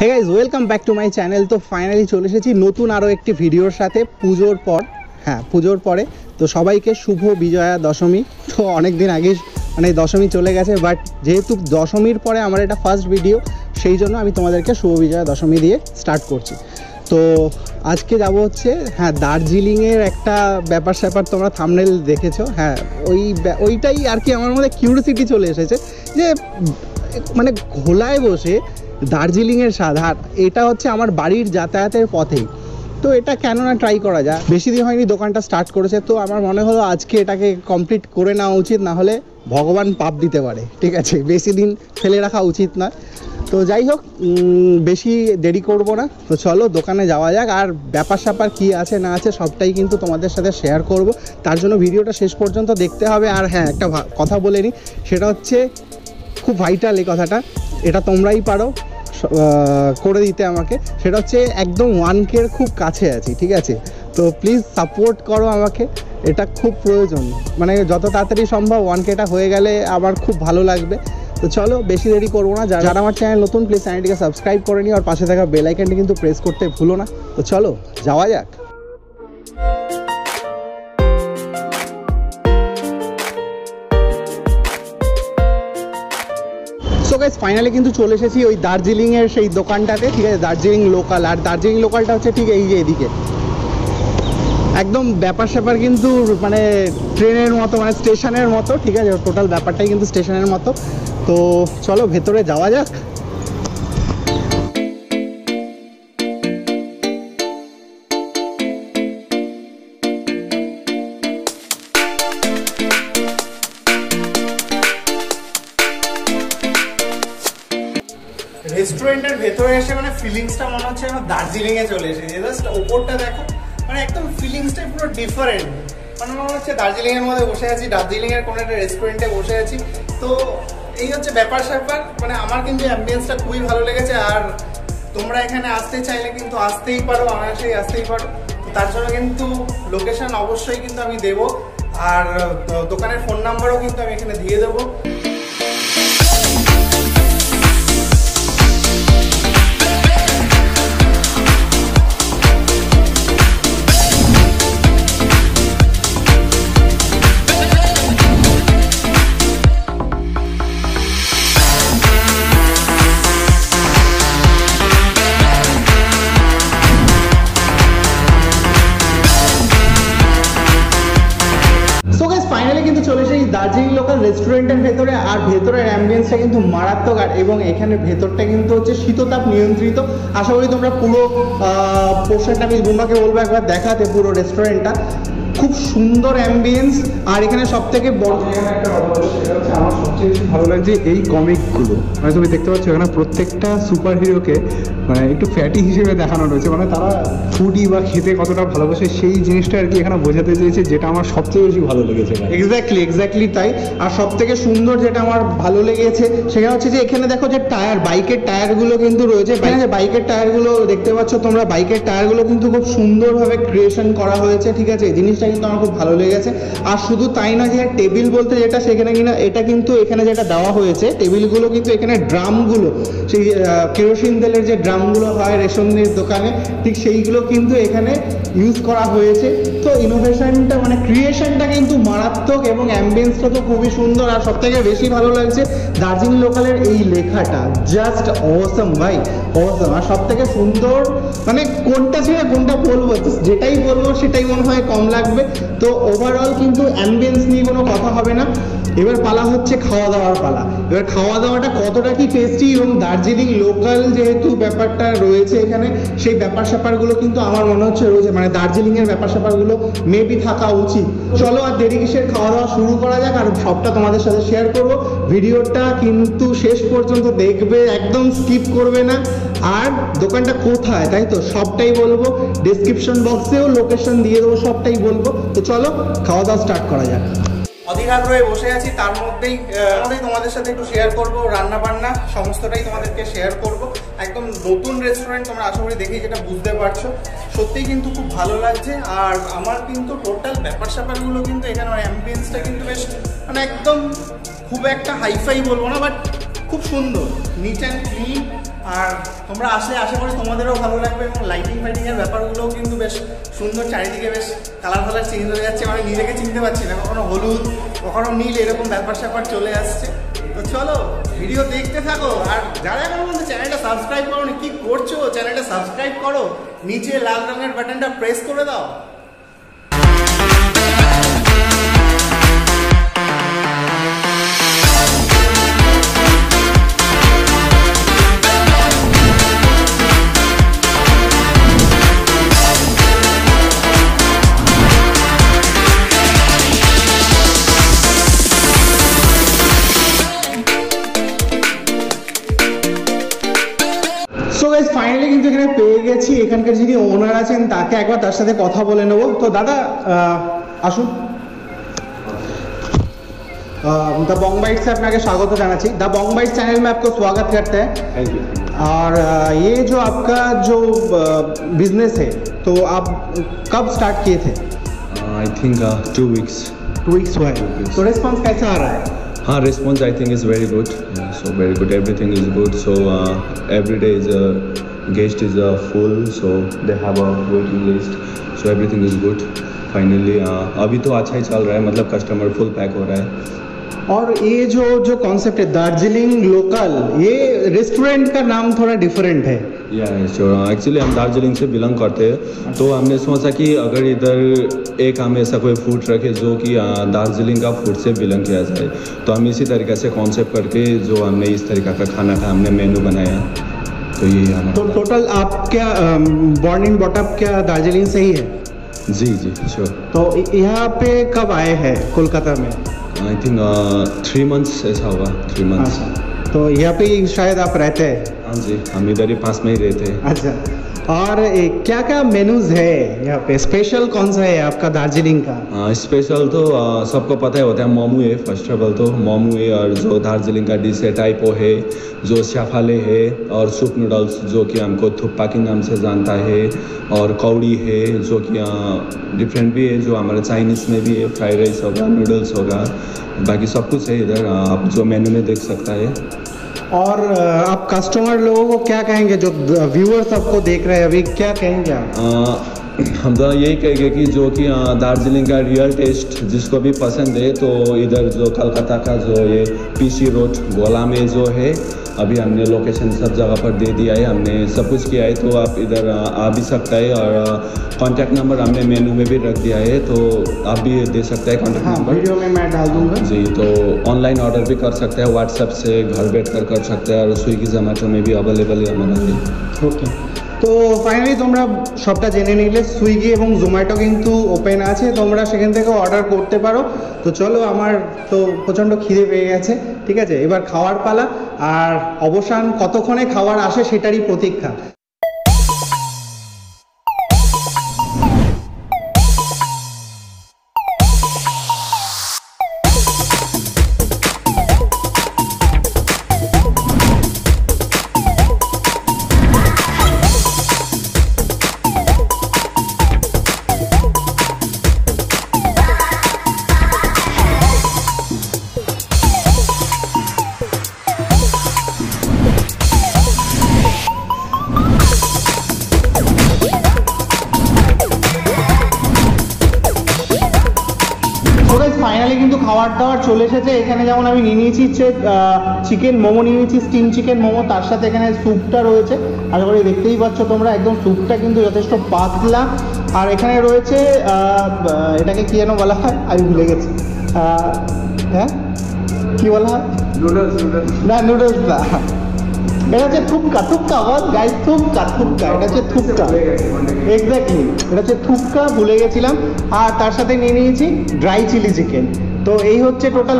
Hey guys welcome back to my channel. तो finally चले एसेছি নতুন আরও একটি ভিডিওর সাথে পুজোর পর। হ্যাঁ, পুজোর পরে তো সবাইকে শুভ বিজয়া দশমী। তো অনেক দিন আগে মানে দশমী চলে গেছে, বাট যেহেতু দশমীর পরে আমার এটা ফার্স্ট ভিডিও, সেই জন্য আমি তোমাদেরকে শুভ বিজয়া দশমী দিয়ে স্টার্ট করছি। তো আজকে যাব হচ্ছে দার্জিলিংয়ের একটা ব্যাপার স্যাপার, তোমরা থাম্বনেল দেখেছো। হ্যাঁ, ওইটাই আর কি আমার মধ্যে কিউরিওসিটি চলে এসেছে যে মানে ঘোলায় বসে দার্জিলিংয়ের স্বাদ। আর এটা হচ্ছে আমার বাড়ির যাতায়াতের পথেই, তো এটা কেন না ট্রাই করা যায়। বেশি দিন হয়নি দোকানটা স্টার্ট করেছে, তো আমার মনে হলো আজকে এটাকে কমপ্লিট করে নেওয়া উচিত, না হলে ভগবান পাপ দিতে পারে। ঠিক আছে, বেশি দিন ফেলে রাখা উচিত নয়। তো যাই হোক, বেশি দেরি করব না, তো চলো দোকানে যাওয়া যাক। আর ব্যাপার স্যাপার কী আছে না আছে সবটাই কিন্তু তোমাদের সাথে শেয়ার করব, তার জন্য ভিডিওটা শেষ পর্যন্ত দেখতে হবে। আর হ্যাঁ, একটা কথা বলে নিই, সেটা হচ্ছে খুব ভাইটাল এই কথাটা, এটা তোমরাই পারো করে দিতে আমাকে। সেটা হচ্ছে একদম 1K খুব কাছে আছি, ঠিক আছে? তো প্লিজ সাপোর্ট করো আমাকে, এটা খুব প্রয়োজন। মানে যত তাড়াতাড়ি সম্ভব 1Kটা হয়ে গেলে আমার খুব ভালো লাগবে। তো চলো বেশি দেরি করবো না। যারা আমার চ্যানেল নতুন, প্লিজ চ্যানেলটিকে সাবস্ক্রাইব করে নিও, আর পাশে থাকা বেল আইকনটি কিন্তু প্রেস করতে ভুলো না। তো চলো যাওয়া যাক। সো গাইস ফাইনালি কিন্তু চলে এসেছি ওই দার্জিলিংয়ের সেই দোকানটাতে, ঠিক আছে? দার্জিলিং লোকাল। আর দার্জিলিং লোকালটা হচ্ছে ঠিক এই যে এদিকে, একদম ব্যাপার স্যাপার কিন্তু মানে ট্রেনের মতো, মানে স্টেশনের মতো, ঠিক আছে? টোটাল ব্যাপারটাই কিন্তু স্টেশনের মতো। তো চলো ভেতরে যাওয়া যাক। রেস্টুরেন্টের ভেতরে এসে মানে ফিলিংসটা মনে হচ্ছে আমরা দার্জিলিংয়ে চলে এসেছি। জাস্ট ওপরটা দেখো, মানে একদম ফিলিংসটাই পুরো ডিফারেন্ট। মানে মনে হচ্ছে দার্জিলিংয়ের মধ্যে বসে আছি, দার্জিলিংয়ের কোনো একটা রেস্টুরেন্টে বসে আছি। তো এই হচ্ছে ব্যাপার স্যাপার। মানে আমার কিন্তু অ্যাম্বিয়েন্সটা খুবই ভালো লেগেছে। আর তোমরা এখানে আসতে চাইলে কিন্তু আসতেই পারো, অনায়াসেই আসতেই পারো। তার জন্য কিন্তু লোকেশন অবশ্যই কিন্তু আমি দেবো, আর দোকানের ফোন নাম্বারও কিন্তু আমি এখানে দিয়ে দেবো। ফাইনালি কিন্তু চলে এসেছি দার্জিলিং লোকাল রেস্টুরেন্টের ভেতরে। আর ভেতরের অ্যাম্বিয়েন্সটা কিন্তু মারাত্মক, আর এবং এখানে ভেতরটা কিন্তু হচ্ছে শীততাপ নিয়ন্ত্রিত। আশা করি তোমরা পুরো পোর্শনটা, আমি বুম্বাকে বলবো একবার দেখাতে পুরো রেস্টুরেন্টটা। খুব সুন্দর অ্যাম্বিয়েন্স। আর এখানে সব থেকে বড় একটা কথা বলবো, সেটা হচ্ছে আমার সবচেয়ে বেশি ভালো লাগছে এই কমিকগুলো। মানে তুমি দেখতে পাচ্ছ এখানে প্রত্যেকটা সুপার হিরোকে মানে একটু ফ্যাটি হিসেবে দেখানো রয়েছে। মানে তারা ফুডি বা খেতে কতটা ভালোবাসে সেই জিনিসটা আর কি এখানে বোঝাতে চেয়েছে, যেটা আমার সবচেয়ে বেশি ভালো লেগেছে। এক্স্যাক্টলি তাই। আর সব থেকে সুন্দর যেটা আমার ভালো লেগেছে সেটা হচ্ছে যে এখানে দেখো যে টায়ার, বাইকের টায়ারগুলো কিন্তু রয়েছে। বাইকের টায়ারগুলো দেখতে পাচ্ছ তোমরা, বাইকের টায়ারগুলো কিন্তু খুব সুন্দরভাবে ক্রিয়েশন করা হয়েছে, ঠিক আছে? এই জিনিসটা কিন্তু আমার খুব ভালো লেগেছে। আর শুধু তাই না, যে টেবিল বলতে যেটা সেখানে কিনা, এটা কিন্তু এখানে যেটা দেওয়া হয়েছে টেবিলগুলো কিন্তু এখানে ড্রামগুলো, সেই কেরোসিন তেলের যে ড্রামগুলো হয় রেশনের দোকানে, ঠিক সেইগুলো কিন্তু এখানে ইউজ করা হয়েছে। তো ইনোভেশনটা মানে ক্রিয়েশনটা কিন্তু মারাত্মক, এবং অ্যাম্বিয়েন্সটা তো খুবই সুন্দর। আর সব থেকে বেশি ভালো লাগছে দার্জিলিং লোকালের এই লেখাটা, জাস্ট অসম ভাই, অসম। আর সব থেকে সুন্দর মানে কোনটা ছেড়ে কোনটা বলবো, যেটাই বলবো সেটাই মনে হয় কম লাগবে। তো ওভারঅল কিন্তু অ্যাম্বিয়েন্স নিয়ে কোনো কথা হবে না। এবার পালা হচ্ছে খাওয়া দাওয়ার পালা। এবার খাওয়া দাওয়াটা কতটা কি টেস্টি, এবং দার্জিলিং লোকাল যেহেতু ব্যাপারটা রয়েছে এখানে, সেই ব্যাপার স্যাপারগুলো কিন্তু আমার মনে হচ্ছে রয়েছে, মানে দার্জিলিংয়ের ব্যাপার স্যাপারগুলো মেবি থাকা উচিত। চলো আর দেরি কিসের, খাওয়া দাওয়া শুরু করা যাক। আর সবটা তোমাদের সাথে শেয়ার করবো। ভিডিওটা কিন্তু শেষ পর্যন্ত দেখবে, একদম স্কিপ করবে না। আর দোকানটা কোথায় তাই তো সবটাই বলবো, ডেসক্রিপশন বক্সেও লোকেশন দিয়ে দেবো, সবটাই বলবো। তো চলো খাওয়া দাওয়া স্টার্ট করা যাক। অধীর হয়ে বসে আছি, তার মধ্যেই তোমাদের সাথে একটু শেয়ার করবো রান্না বান্না, সমস্তটাই তোমাদেরকে শেয়ার করবো। একদম নতুন রেস্টুরেন্ট, তোমরা আশা করি দেখেই যেটা বুঝতে পারছো। সত্যিই কিন্তু খুব ভালো লাগছে। আর আমার কিন্তু টোটাল ব্যাপার স্যাপারগুলো কিন্তু এখানে অ্যাম্বিয়েন্সটা কিন্তু বেশ মানে একদম খুব একটা হাইফাই বলবো না, বাট খুব সুন্দর, নিট অ্যান্ড ক্লিন। আর তোমরা আসলে আশা করি তোমাদেরও ভালো লাগবে, এবং লাইটিং ফাইটিংয়ের ব্যাপারগুলোও কিন্তু বেশ সুন্দর, চারিদিকে বেশ কালার ফালার চেঞ্জ হয়ে যাচ্ছে, মানে নিজেকে চিনতে পারছি না, কখনো হলুদ কখনো নীল এরকম ব্যাপার স্যাপার চলে আসছে। তো চলো ভিডিও দেখতে থাকো, আর যারা এখন বলতে চ্যানেলটা সাবস্ক্রাইব করো কি করছো, চ্যানেলটা সাবস্ক্রাইব করো, নিচে লাল রঙের বাটনটা প্রেস করে দাও। সো গাইস ফাইনালি কিন্তু এখানে পেয়ে গেছি, এখানকার যিনি ওনার আছেন তাকে একবার তার সাথে কথা বলে নেবো। তো দাদা আসুন, द बॉन्ग बाइट से আপনাকে स्वागत জানাচ্ছি। द बॉन्ग बाइट चैनल में आपको स्वागत करते हैं। Thank you. और ये जो आपका जो बिजनेस है तो आप कब स्टार्ट किए थे? I think 2 weeks। 2 weeks हुआ है। तो रिस्पॉन्स कैसा आ रहा है? हाँ, response I think is very good, so very good, everything is good, so every day is guest is full, so they have a waiting list, so everything is good. Finally अभी तो अच्छा ही चल रहा है, मतलब कस्टमर फुल पैक हो रहा है। और ये जो कॉन्सेप्ट है दार्जिलिंग लोकल, ये रेस्टोरेंट का नाम थोड़ा डिफरेंट है। या एक्चुअली हम दार्जिलिंग से बिलोंग करते हैं, तो हमने सोचा कि अगर इधर एक हम ऐसा कोई फूड रखे जो कि दार्जिलिंग का फूड से बिलोंग किया जाए, तो हम इसी तरीके से कॉन्सेप्ट करके जो हमने इस तरीका का खाना था हमने मेनू बनाया। तो यही हमारा। तो टोटल आप क्या बॉर्न एंड बॉटअप क्या दार्जिलिंग से ही है? जी जी श्योर। तो यहाँ पे कब आए हैं कोलकाता में? आई थिंक 3 months ऐसा होगा, 3 months। तो यहाँ पे शायद आप रहते हैं? हाँ जी, हम इधर ही पास में ही रहते हैं। अच्छा, और क्या क्या मेनूज है यहाँ पे? स्पेशल कौन सा है आपका दार्जिलिंग का? स्पेशल तो सबको पता ही होता है, मोमो है। फर्स्ट ऑफ ऑल तो मोमो है, और जो दार्जिलिंग का डिश है टाइपो है, जो शाफाले है, और सूप नूडल्स जो कि हमको थुप्पा के नाम से जानता है, और कौड़ी है जो कि डिफरेंट भी है, जो हमारे चाइनीज़ में भी है, फ्राइड राइस होगा, नूडल्स होगा, बाकी सब कुछ है इधर, आप जो मेन्यू में देख सकता है। और आप कस्टमर लोगों को क्या कहेंगे, जो व्यूअर्स आपको देख रहे हैं अभी, क्या कहेंगे आप? हम तो यही कहेंगे कि जो कि दार्जिलिंग का रियल टेस्ट जिसको भी पसंद है, तो इधर जो कलकत्ता का जो ये पीसी रोड गोला में जो है, अभी हमने लोकेशन सब जगह पर दे दिया है, हमने सब कुछ किया है, तो आप इधर आ भी सकता है, और कॉन्टैक्ट नंबर हमने मेनू में भी रख दिया है, तो आप भी दे सकते हैं कॉन्टैक्ट नंबर। वीडियो में मैं डाल दूंगा जी, तो ऑनलाइन ऑर्डर भी कर सकते हैं, व्हाट्सएप से घर बैठ कर सकते हैं, और स्विगी जोमेटो में भी अवेलेबल है हमारा। ओके, তো ফাইনালি তোমরা সবটা জেনে নিলে, সুইগি এবং জোম্যাটো কিন্তু ওপেন আছে, তোমরা সেখান থেকে অর্ডার করতে পারো। তো চলো, আমার তো প্রচণ্ড খিদে পেয়ে গেছে, ঠিক আছে, এবার খাওয়ার পালা, আর অবসান কতক্ষণে খাবার আসে সেটারই প্রতীক্ষা। ফাইনালি কিন্তু খাবার দাবার চলে এসেছে। এখানে যেমন আমি নিয়ে নিয়েছি চিকেন মোমো, নিয়ে নিয়েছি স্টিম চিকেন মোমো, তার সাথে এখানে স্যুপটা রয়েছে, আশা করি দেখতেই পাচ্ছ তোমরা, একদম স্যুপটা কিন্তু যথেষ্ট পাতলা। আর এখানে রয়েছে এটাকে কি যেন বলা হয়, আমি ভুলে গেছি, হ্যাঁ কি বলা হয়, নুডলস, না নুডলস না, এটা হচ্ছে থুপকা বল গাইস, থুপকা, এটা হচ্ছে থুপকা, এক্স্যাক্টলি এটা হচ্ছে থুপকা, ভুলে গেছিলাম। আর তার সাথে নিয়ে নিয়েছি ড্রাই চিলি চিকেন। তো এই হচ্ছে টোটাল,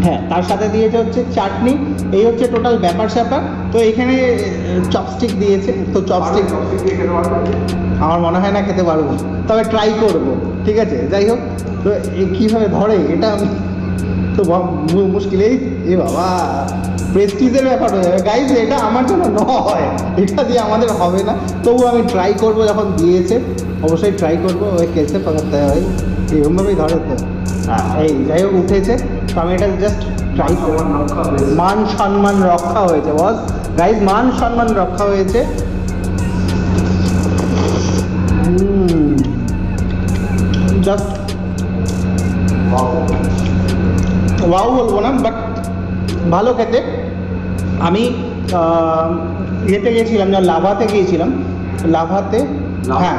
হ্যাঁ তার সাথে দিয়েছে হচ্ছে চাটনি, এই হচ্ছে টোটাল ব্যাপার স্যাপার। তো এখানে চপস্টিক দিয়েছে, তো চপস্টিক আমার মনে হয় না খেতে পারবো, তবে ট্রাই করবো, ঠিক আছে। যাই হোক, তো কীভাবে ধরে এটা তো মুশকিল, এই বাবা প্রেস্টিজের ব্যাপার হয়ে যাবে গাইজ, এটা আমার জন্য নয়, এটা দিয়ে আমাদের হবে না। তবু আমি ট্রাই করবো, যখন দিয়েছে অবশ্যই ট্রাই করবো। ওই কেসে পাকাতে হয়, এরকমভাবেই ধরে তো। এই যাই হোক উঠেছে, তো আমি এটা জাস্ট ট্রাই করে মান সম্মান রক্ষা হয়েছে বস গাইজ, মান সম্মান রক্ষা হয়েছে। জাস্ট ওয়াও বলবো না, বাট ভালো খেতে। আমি ইয়েতে গিয়েছিলাম, যখন লাভাতে গিয়েছিলাম, লাভাতে, হ্যাঁ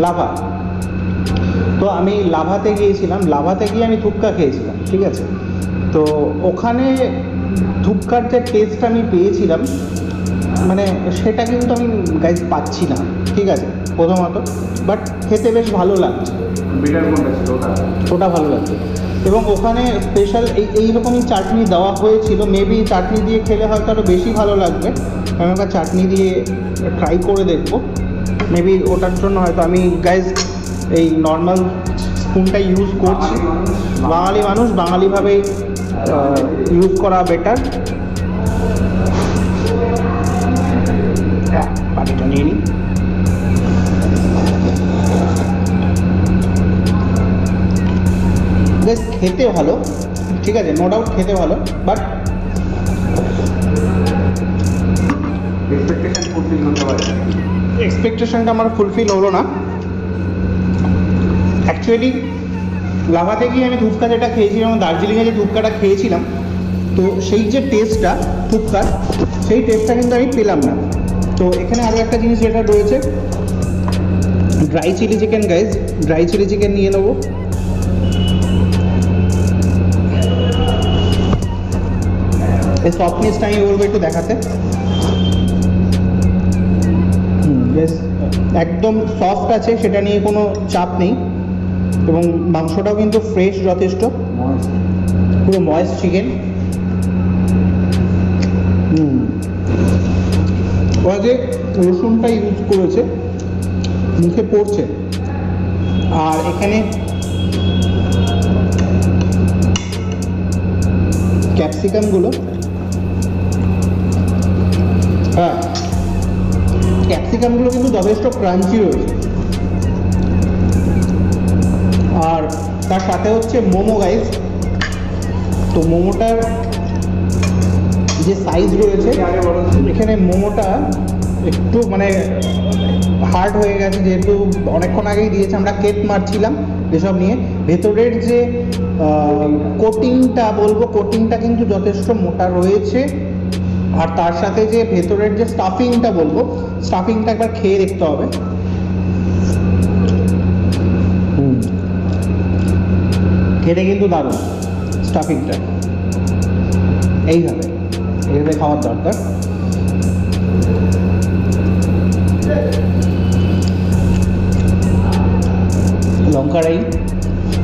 লাভা, তো আমি লাভাতে গিয়েছিলাম, লাভাতে গিয়ে আমি ধুপকা খেয়েছিলাম, ঠিক আছে। তো ওখানে ধুপকার যে টেস্ট আমি পেয়েছিলাম, মানে সেটা কিন্তু আমি গাইজ পাচ্ছি না, ঠিক আছে প্রথমত, বাট খেতে বেশ ভালো লাগছে। ওটা ভালো লাগছে, এবং ওখানে স্পেশাল এইরকমই চাটনি দেওয়া হয়েছিল। মেবি চাটনি দিয়ে খেলে হয়তো আরও বেশি ভালো লাগবে। আমি ওটা চাটনি দিয়ে ট্রাই করে দেখবো, মেবি ওটার জন্য হয়তো আমি গাইজ এই নর্মাল স্পুনটা ইউজ করছি। বাঙালি মানুষ, বাঙালিভাবেই ইউজ করা বেটার। পানিটা নিয়ে নিই। খেতে ভালো, ঠিক আছে, নো ডাউট খেতে ভালো, বাট এক্সপেকটেশনটা আমার ফুলফিল হলো না। অ্যাকচুয়ালি লাভাতে গিয়ে আমি ধুপকা যেটা খেয়েছিলাম, দার্জিলিংয়ে যে ধুপকাটা খেয়েছিলাম, তো সেই যে টেস্টটা ধুপকার, সেই টেস্টটা কিন্তু আমি পেলাম না। তো এখানে আরও একটা জিনিস যেটা রয়েছে, dry chilli chicken guys, dry chilli chicken নিয়ে নেবো। এই সফটনেসটা আমি বলবো একটু দেখাতে। বেশ একদম সফট আছে, সেটা নিয়ে কোনো চাপ নেই, এবং মাংসটাও কিন্তু ফ্রেশ যথেষ্ট, পুরো ময়েস্ট চিকেন। ওরা যে রসুনটা ইউজ করেছে মুখে পড়ছে, আর এখানে ক্যাপসিকামগুলো, হ্যাঁ ক্যাপসিকামগুলো কিন্তু যথেষ্ট ক্রাঞ্চি রয়েছে। আর তার সাথে হচ্ছে মোমো গাইজ। তো মোমোটার যে সাইজ রয়েছে, এখানে মোমোটা একটু মানে হার্ড হয়ে গেছে, যেহেতু অনেকক্ষণ আগেই দিয়েছে, আমরা কেট মারছিলাম এসব নিয়ে। ভেতরের যে কোটিংটা বলবো, কোটিংটা কিন্তু যথেষ্ট মোটা রয়েছে। আর তার সাথে যে ভেতরের যে স্টাফিংটা বলবো, স্টাফিংটা একবার খেয়ে দেখতে হবে। খেতে কিন্তু দারুণ স্টাফিংটা, এইভাবে খাওয়ার দরকার। লঙ্কার এই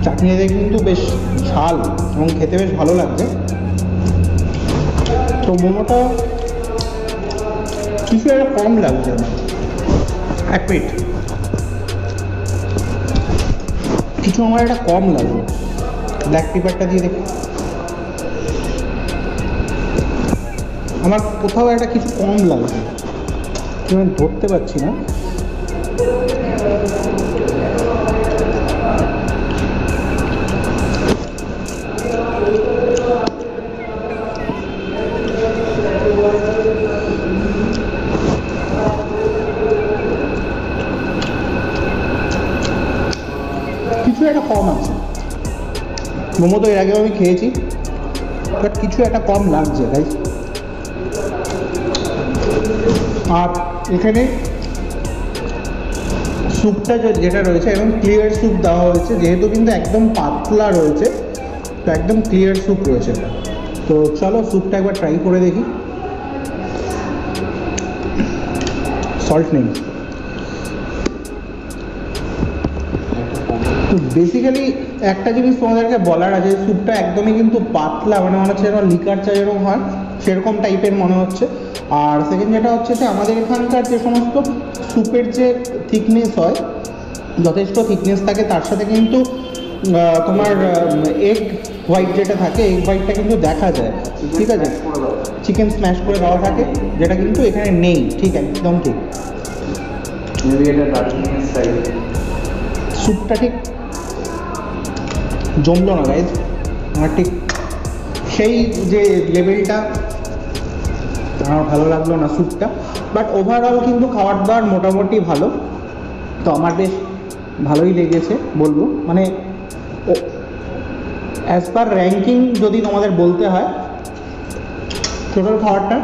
চাটনিতে কিন্তু বেশ ঝাল এবং খেতে বেশ ভালো লাগছে। তো মোমোটা কিছু একটা কম লাগছে আমার, এক মিনিট, কিছু আমার একটা কম লাগবে। ব্ল্যাক পেপারটা দিয়ে দেখি, আমার কোথাও একটা কিছু কম লাগছে, আমি ধরতে পারছি না। কিছু একটা কম আছে। মোমো তো এর আগেও আমি খেয়েছি, বাট কিছু একটা কম লাগছে গাইস। আর এখানে স্যুপটা যেটা রয়েছে একদম ক্লিয়ার স্যুপ দেওয়া হয়েছে, যেহেতু কিন্তু একদম পাতলা রয়েছে, তো একদম ক্লিয়ার স্যুপ রয়েছে। তো চলো স্যুপটা একবার ট্রাই করে দেখি। সল্ট নেই। তো বেসিক্যালি একটা জিনিস তোমাদেরকে বলার আছে, স্যুপটা একদমই কিন্তু পাতলা, মানে মনে হচ্ছে যেন লিকার চা যেরকম হয় সেরকম টাইপের মনে হচ্ছে। আর সেকেন্ড যেটা হচ্ছে যে আমাদের এখানকার যে সমস্ত স্যুপের যে থিকনেস হয়, যথেষ্ট থিকনেস থাকে, তার সাথে কিন্তু তোমার এগ হোয়াইট যেটা থাকে, এগ হোয়াইটটা কিন্তু দেখা যায়, ঠিক আছে, চিকেন স্ম্যাশ করে দেওয়া থাকে, যেটা কিন্তু এখানে নেই। ঠিক একদম ঠিক। স্যুপটা ঠিক জমলো না গাইজ, আমার ঠিক সেই যে লেভেলটা আমার ভালো লাগলো না স্যুপটা, বাট ওভারঅল কিন্তু খাবার দাবার মোটামুটি ভালো। তো আমার বেশ ভালোই লেগেছে বলবো, মানে অ্যাজ পার র্যাঙ্কিং যদি তোমাদের বলতে হয় টোটাল খাবারটা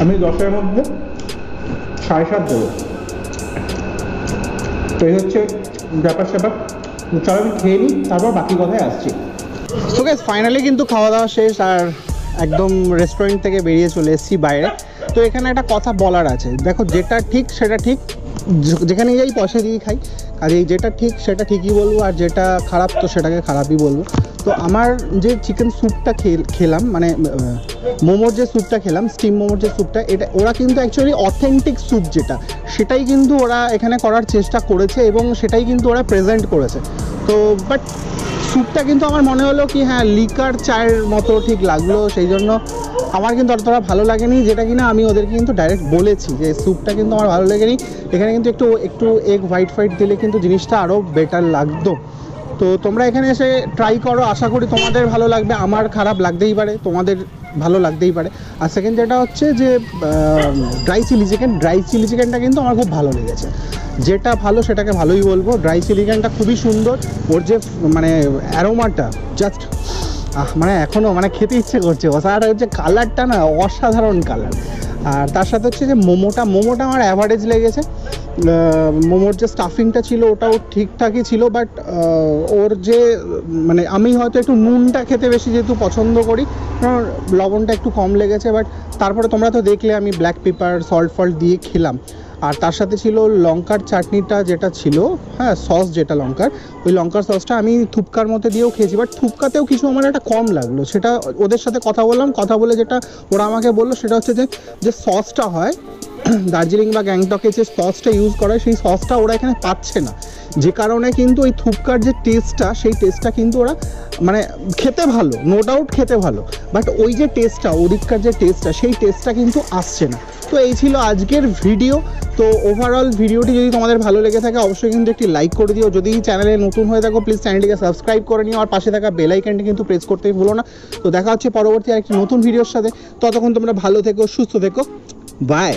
আমি 10-এর মধ্যে 7.5 দেবো। তো এই হচ্ছে ব্যাপার স্যাপার। চলো আমি খেয়ে নিই, তারপর বাকি কথায় আসছি। তো গাইস ফাইনালি কিন্তু খাওয়া দাওয়া শেষ, আর একদম রেস্টুরেন্ট থেকে বেরিয়ে চলে এসেছি বাইরে। তো এখানে একটা কথা বলার আছে, দেখো যেটা ঠিক সেটা ঠিক, যেখানে যাই পয়সা দিয়ে খাই, কাজেই যেটা ঠিক সেটা ঠিকই বলবো, আর যেটা খারাপ তো সেটাকে খারাপই বলবো। তো আমার যে চিকেন স্যুপটা খেলাম, মানে মোমোর যে স্যুপটা খেলাম, স্টিম মোমোর যে স্যুপটা, এটা ওরা কিন্তু অ্যাকচুয়ালি অথেন্টিক স্যুপ যেটা, সেটাই কিন্তু ওরা এখানে করার চেষ্টা করেছে এবং সেটাই কিন্তু ওরা প্রেজেন্ট করেছে। তো বাট স্যুপটা কিন্তু আমার মনে হলো কি হ্যাঁ লিকার চায়ের মতো ঠিক লাগলো, সেই জন্য আমার কিন্তু অতটা ভালো লাগেনি, যেটা কিনা আমি ওদেরকে কিন্তু ডাইরেক্ট বলেছি যে স্যুপটা কিন্তু আমার ভালো লাগেনি, এখানে কিন্তু একটু এগ হোয়াইট দিলে কিন্তু জিনিসটা আরও বেটার লাগতো। তো তোমরা এখানে এসে ট্রাই করো, আশা করি তোমাদের ভালো লাগবে, আমার খারাপ লাগতেই পারে, তোমাদের ভালো লাগতেই পারে। আর সেকেন্ড যেটা হচ্ছে যে ড্রাই চিলি চিকেনটা কিন্তু আমার খুব ভালো লেগেছে, যেটা ভালো সেটাকে ভালোই বলবো। ড্রাই চিলি চিকেনটা খুবই সুন্দর, ওর যে মানে অ্যারোমাটা জাস্ট মানে এখনও মানে খেতে ইচ্ছে করছে। আর হচ্ছে কালারটা না অসাধারণ কালার। আর তার সাথে হচ্ছে যে মোমোটা আমার অ্যাভারেজ লেগেছে। মোমোর যে স্টাফিংটা ছিল ওটাও ঠিকঠাকই ছিল, বাট ওর যে মানে আমি হয়তো একটু নুনটা খেতে বেশি যেহেতু পছন্দ করি, লবণটা একটু কম লেগেছে। বাট তারপরে তোমরা তো দেখলে আমি ব্ল্যাক পেপার সল্ট দিয়ে খেলাম। আর তার সাথে ছিল লঙ্কার চাটনিটা যেটা ছিল, হ্যাঁ সস যেটা লঙ্কার, ওই লঙ্কার সসটা আমি থুপকার মধ্যে দিয়েও খেয়েছি, বাট থুপকাতেও কিছু আমার একটা কম লাগলো। সেটা ওদের সাথে কথা বললাম, কথা বলে যেটা ওরা আমাকে বললো সেটা হচ্ছে যে সসটা হয় দার্জিলিং বা গ্যাংটকে যে সসটা ইউজ করা হয়, সেই সসটা ওরা এখানে পাচ্ছে না, যে কারণে কিন্তু ওই থুপকার যে টেস্টটা, সেই টেস্টটা কিন্তু ওরা মানে খেতে ভালো, নো ডাউট খেতে ভালো, বাট ওই যে টেস্টটা ওদিককার যে টেস্টটা, সেই টেস্টটা কিন্তু আসছে না। তো এই ছিল আজকের ভিডিও। তো ওভারঅল ভিডিওটি যদি তোমাদের ভালো লেগে থাকে অবশ্যই কিন্তু একটি লাইক করে দিও, যদি চ্যানেলে নতুন হয়ে থাকো প্লিজ চ্যানেলটিকে সাবস্ক্রাইব করে নিও, আর পাশে থাকা বেল আইকনটি কিন্তু প্রেস করতেই ভুলো না। তো দেখা হচ্ছে পরবর্তী আরেকটি নতুন ভিডিওর সাথে, ততক্ষণ তোমরা ভালো থেকো, সুস্থ থেকো, বাই।